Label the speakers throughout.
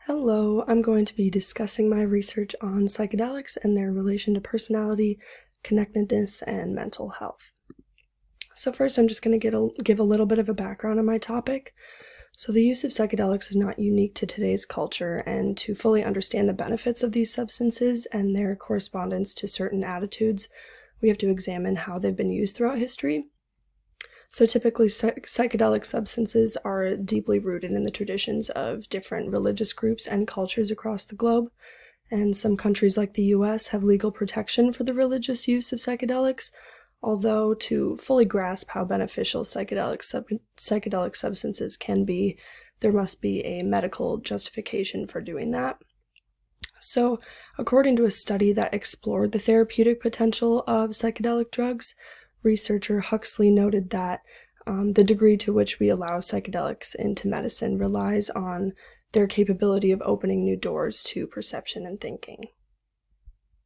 Speaker 1: Hello, I'm going to be discussing my research on psychedelics and their relation to personality, connectedness, and mental health. So first, I'm just going to give a little bit of a background on my topic. So the use of psychedelics is not unique to today's culture, and to fully understand the benefits of these substances and their correspondence to certain attitudes, we have to examine how they've been used throughout history. So typically, psychedelic substances are deeply rooted in the traditions of different religious groups and cultures across the globe, and some countries like the US have legal protection for the religious use of psychedelics, although to fully grasp how beneficial psychedelic substances can be, there must be a medical justification for doing that. So, according to a study that explored the therapeutic potential of psychedelic drugs, researcher Huxley noted that the degree to which we allow psychedelics into medicine relies on their capability of opening new doors to perception and thinking.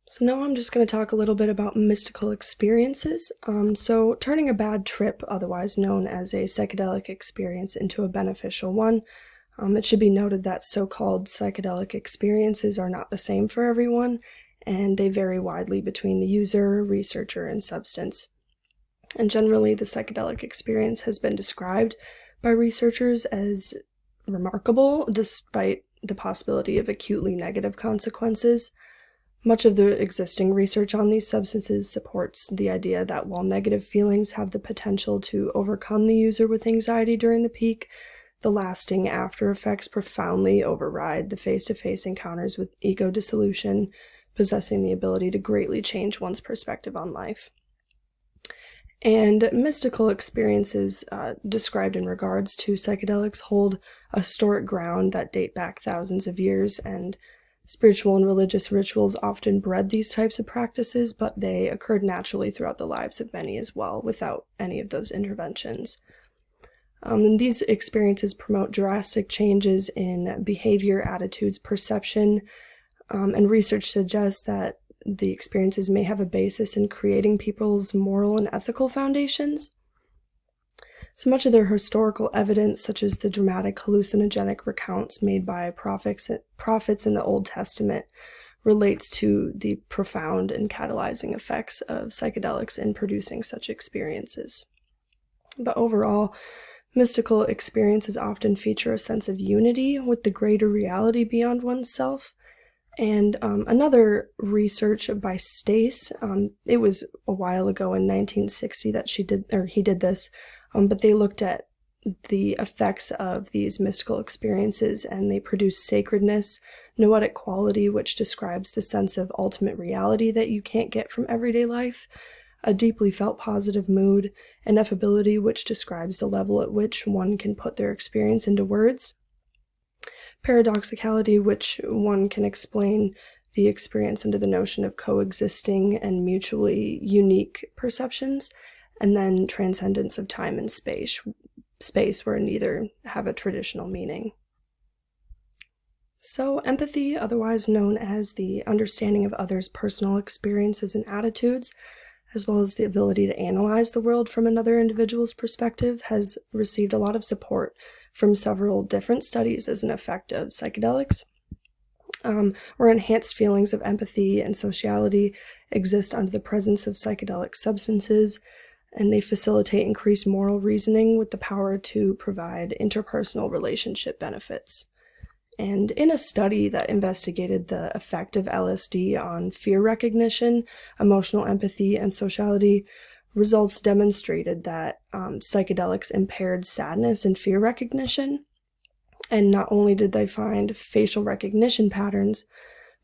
Speaker 1: So now I'm just going to talk a little bit about mystical experiences. So turning a bad trip, otherwise known as a psychedelic experience, into a beneficial one, it should be noted that so-called psychedelic experiences are not the same for everyone, and they vary widely between the user, researcher, and substance. And generally, the psychedelic experience has been described by researchers as remarkable, despite the possibility of acutely negative consequences. Much of the existing research on these substances supports the idea that while negative feelings have the potential to overcome the user with anxiety during the peak, the lasting after effects profoundly override the face-to-face encounters with ego dissolution, possessing the ability to greatly change one's perspective on life. And mystical experiences described in regards to psychedelics hold a historic ground that date back thousands of years, and spiritual and religious rituals often bred these types of practices, but they occurred naturally throughout the lives of many as well, without any of those interventions. And these experiences promote drastic changes in behavior, attitudes, perception, and research suggests that the experiences may have a basis in creating people's moral and ethical foundations. So much of their historical evidence, such as the dramatic hallucinogenic recounts made by prophets in the Old Testament, relates to the profound and catalyzing effects of psychedelics in producing such experiences. But overall, mystical experiences often feature a sense of unity with the greater reality beyond oneself. And another research by Stace, it was a while ago in 1960 that he did this, but they looked at the effects of these mystical experiences, and they produced sacredness, noetic quality, which describes the sense of ultimate reality that you can't get from everyday life, a deeply felt positive mood, ineffability, which describes the level at which one can put their experience into words, paradoxicality, which one can explain the experience under the notion of coexisting and mutually unique perceptions, and then transcendence of time and space where neither have a traditional meaning. So empathy, otherwise known as the understanding of others' personal experiences and attitudes, as well as the ability to analyze the world from another individual's perspective, has received a lot of support from several different studies as an effect of psychedelics, where enhanced feelings of empathy and sociality exist under the presence of psychedelic substances, and they facilitate increased moral reasoning with the power to provide interpersonal relationship benefits. And in a study that investigated the effect of LSD on fear recognition, emotional empathy, and sociality, results demonstrated that psychedelics impaired sadness and fear recognition. And not only did they find facial recognition patterns,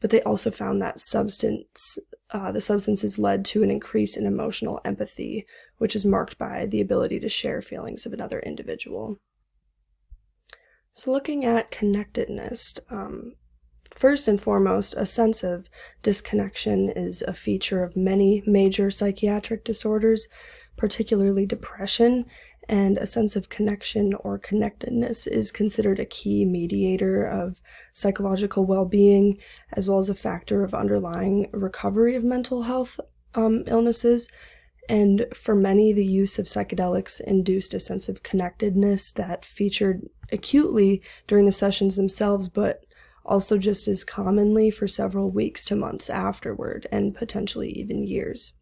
Speaker 1: but they also found that the substances led to an increase in emotional empathy, which is marked by the ability to share feelings of another individual. So looking at connectedness, first and foremost, a sense of disconnection is a feature of many major psychiatric disorders, particularly depression, and a sense of connection or connectedness is considered a key mediator of psychological well-being, as well as a factor of underlying recovery of mental health illnesses. And for many, the use of psychedelics induced a sense of connectedness that featured acutely during the sessions themselves, but also just as commonly for several weeks to months afterward, and potentially even years.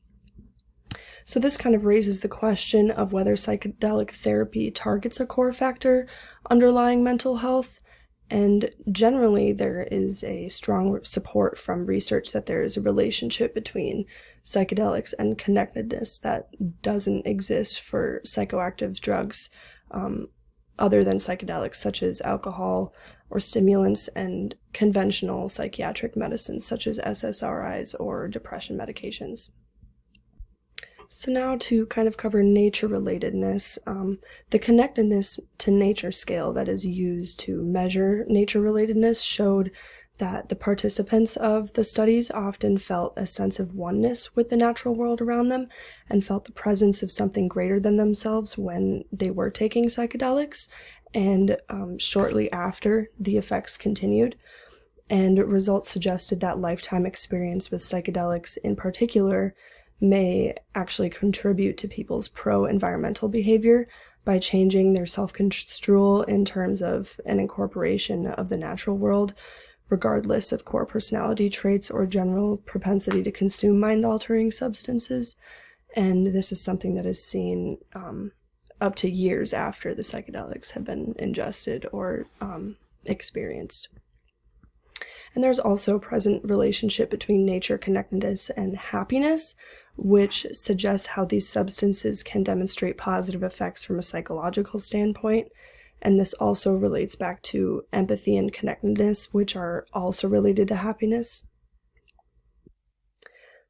Speaker 1: So this kind of raises the question of whether psychedelic therapy targets a core factor underlying mental health. And generally, there is a strong support from research that there is a relationship between psychedelics and connectedness that doesn't exist for psychoactive drugs other than psychedelics, such as alcohol or stimulants, and conventional psychiatric medicines, such as SSRIs or depression medications. So now to kind of cover nature-relatedness, the connectedness to nature scale that is used to measure nature-relatedness showed that the participants of the studies often felt a sense of oneness with the natural world around them and felt the presence of something greater than themselves when they were taking psychedelics, and shortly after, the effects continued. And results suggested that lifetime experience with psychedelics in particular may actually contribute to people's pro-environmental behavior by changing their self-construal in terms of an incorporation of the natural world, regardless of core personality traits or general propensity to consume mind-altering substances. And this is something that is seen up to years after the psychedelics have been ingested or experienced. And there's also a present relationship between nature connectedness and happiness, which suggests how these substances can demonstrate positive effects from a psychological standpoint. And this also relates back to empathy and connectedness, which are also related to happiness.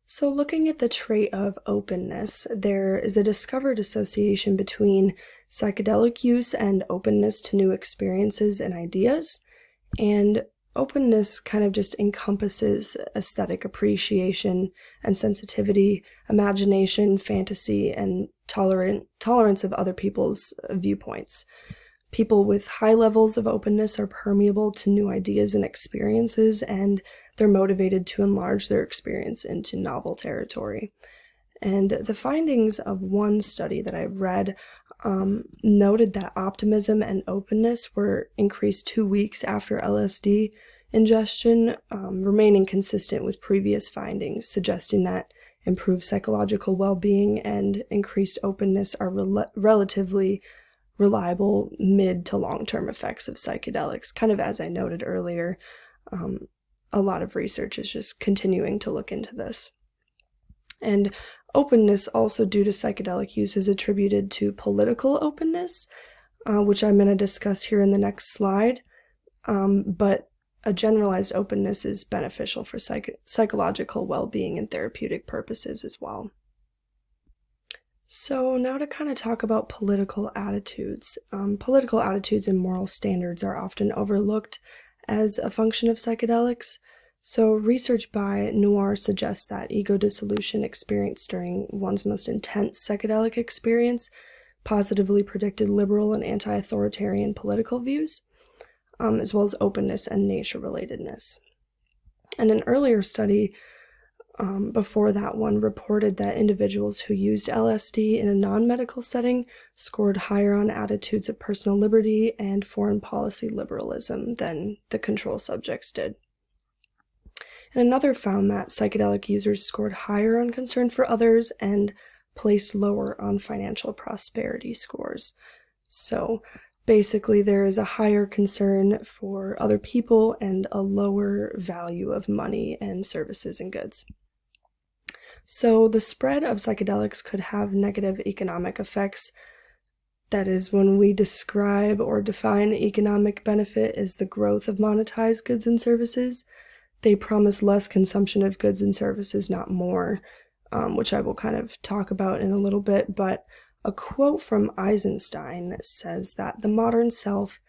Speaker 1: So looking at the trait of openness, there is a discovered association between psychedelic use and openness to new experiences and ideas. And openness kind of just encompasses aesthetic appreciation and sensitivity, imagination, fantasy, and tolerance of other people's viewpoints. People with high levels of openness are permeable to new ideas and experiences, and they're motivated to enlarge their experience into novel territory. And the findings of one study that I've read noted that optimism and openness were increased 2 weeks after LSD ingestion, remaining consistent with previous findings, suggesting that improved psychological well-being and increased openness are relatively reliable mid to long-term effects of psychedelics. Kind of as I noted earlier, a lot of research is just continuing to look into this. And openness also due to psychedelic use is attributed to political openness, which I'm going to discuss here in the next slide. But a generalized openness is beneficial for psychological well-being and therapeutic purposes as well. So now to kind of talk about political attitudes. Political attitudes and moral standards are often overlooked as a function of psychedelics. So research by Noir suggests that ego dissolution experienced during one's most intense psychedelic experience positively predicted liberal and anti-authoritarian political views, as well as openness and nature-relatedness. And an earlier study before that one reported that individuals who used LSD in a non-medical setting scored higher on attitudes of personal liberty and foreign policy liberalism than the control subjects did. And another found that psychedelic users scored higher on concern for others and placed lower on financial prosperity scores. So basically, there is a higher concern for other people and a lower value of money and services and goods. So the spread of psychedelics could have negative economic effects. That is, when we describe or define economic benefit as the growth of monetized goods and services, they promise less consumption of goods and services, not more, which I will kind of talk about in a little bit. But a quote from Eisenstein says that the modern self,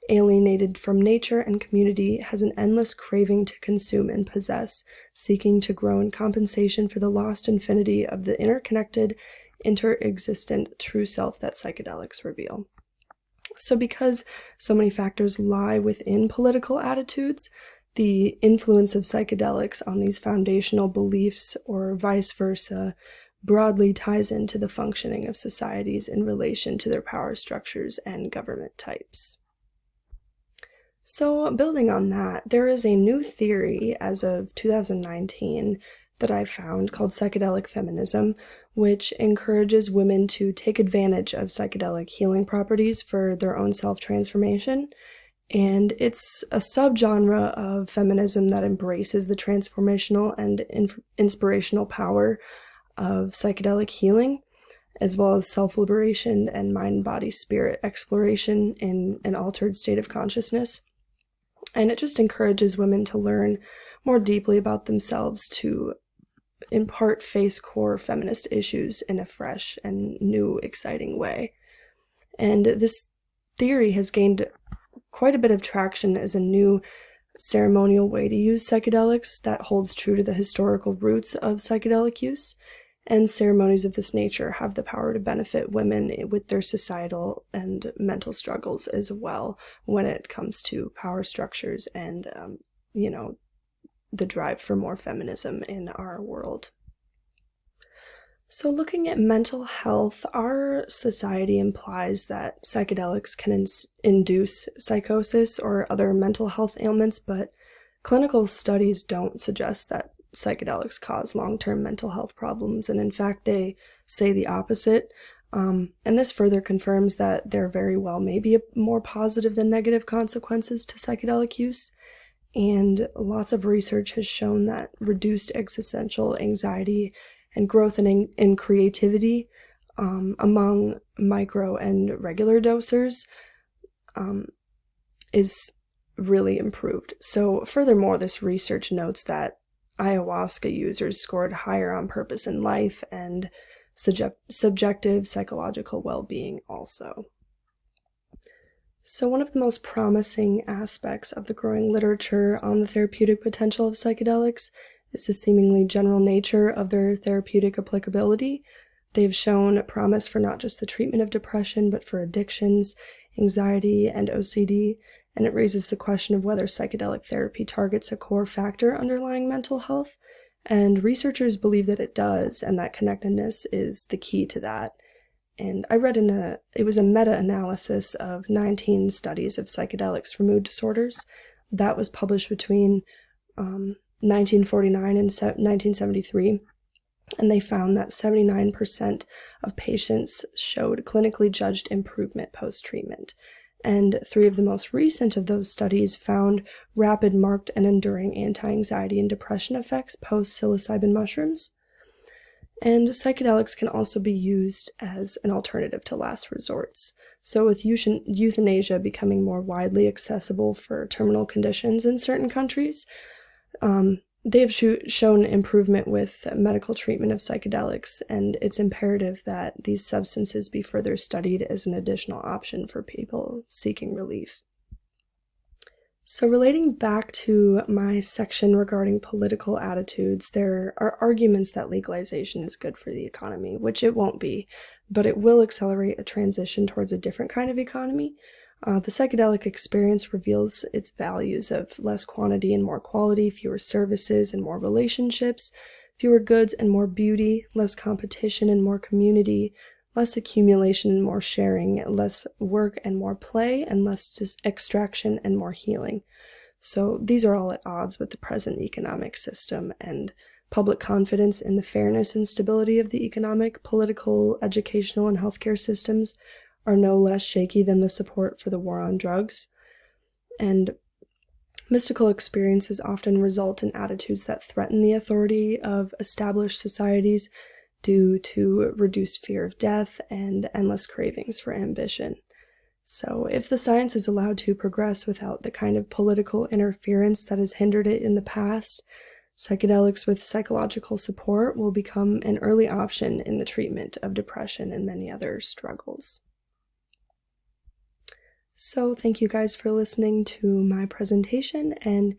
Speaker 1: alienated from nature and community, has an endless craving to consume and possess, seeking to grow in compensation for the lost infinity of the interconnected, interexistent true self that psychedelics reveal. So because so many factors lie within political attitudes, the influence of psychedelics on these foundational beliefs, or vice versa, broadly ties into the functioning of societies in relation to their power structures and government types. So, building on that, there is a new theory as of 2019 that I found called psychedelic feminism, which encourages women to take advantage of psychedelic healing properties for their own self-transformation. And it's a subgenre of feminism that embraces the transformational and inspirational power of psychedelic healing, as well as self-liberation and mind-body-spirit exploration in an altered state of consciousness. And it just encourages women to learn more deeply about themselves, to in part face core feminist issues in a fresh and new, exciting way. And this theory has gained quite a bit of traction as a new ceremonial way to use psychedelics that holds true to the historical roots of psychedelic use. And ceremonies of this nature have the power to benefit women with their societal and mental struggles as well when it comes to power structures and, the drive for more feminism in our world. So looking at mental health, our society implies that psychedelics can induce psychosis or other mental health ailments, but clinical studies don't suggest that psychedelics cause long-term mental health problems, and in fact, they say the opposite. And this further confirms that there very well may be more positive than negative consequences to psychedelic use. And lots of research has shown that reduced existential anxiety and growth in creativity among micro and regular dosers is really improved. So furthermore, this research notes that ayahuasca users scored higher on purpose in life and subjective psychological well-being also. So one of the most promising aspects of the growing literature on the therapeutic potential of psychedelics is the seemingly general nature of their therapeutic applicability. They've shown promise for not just the treatment of depression, but for addictions, anxiety, and OCD, and it raises the question of whether psychedelic therapy targets a core factor underlying mental health, and researchers believe that it does, and that connectedness is the key to that. And I read it was a meta-analysis of 19 studies of psychedelics for mood disorders that was published between 1949 and 1973, and they found that 79% of patients showed clinically judged improvement post-treatment. And 3 of the most recent of those studies found rapid, marked, and enduring anti-anxiety and depression effects post-psilocybin mushrooms. And psychedelics can also be used as an alternative to last resorts. So with euthanasia becoming more widely accessible for terminal conditions in certain countries, they have shown improvement with medical treatment of psychedelics, and it's imperative that these substances be further studied as an additional option for people seeking relief. So relating back to my section regarding political attitudes, there are arguments that legalization is good for the economy, which it won't be, but it will accelerate a transition towards a different kind of economy. The psychedelic experience reveals its values of less quantity and more quality, fewer services and more relationships, fewer goods and more beauty, less competition and more community, less accumulation and more sharing, less work and more play, and less just extraction and more healing. So these are all at odds with the present economic system, and public confidence in the fairness and stability of the economic, political, educational, and healthcare systems are no less shaky than the support for the war on drugs. And mystical experiences often result in attitudes that threaten the authority of established societies due to reduced fear of death and endless cravings for ambition. So if the science is allowed to progress without the kind of political interference that has hindered it in the past, psychedelics with psychological support will become an early option in the treatment of depression and many other struggles. So thank you guys for listening to my presentation, and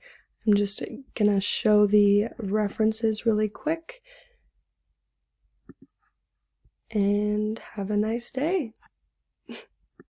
Speaker 1: I'm just gonna show the references really quick. And have a nice day.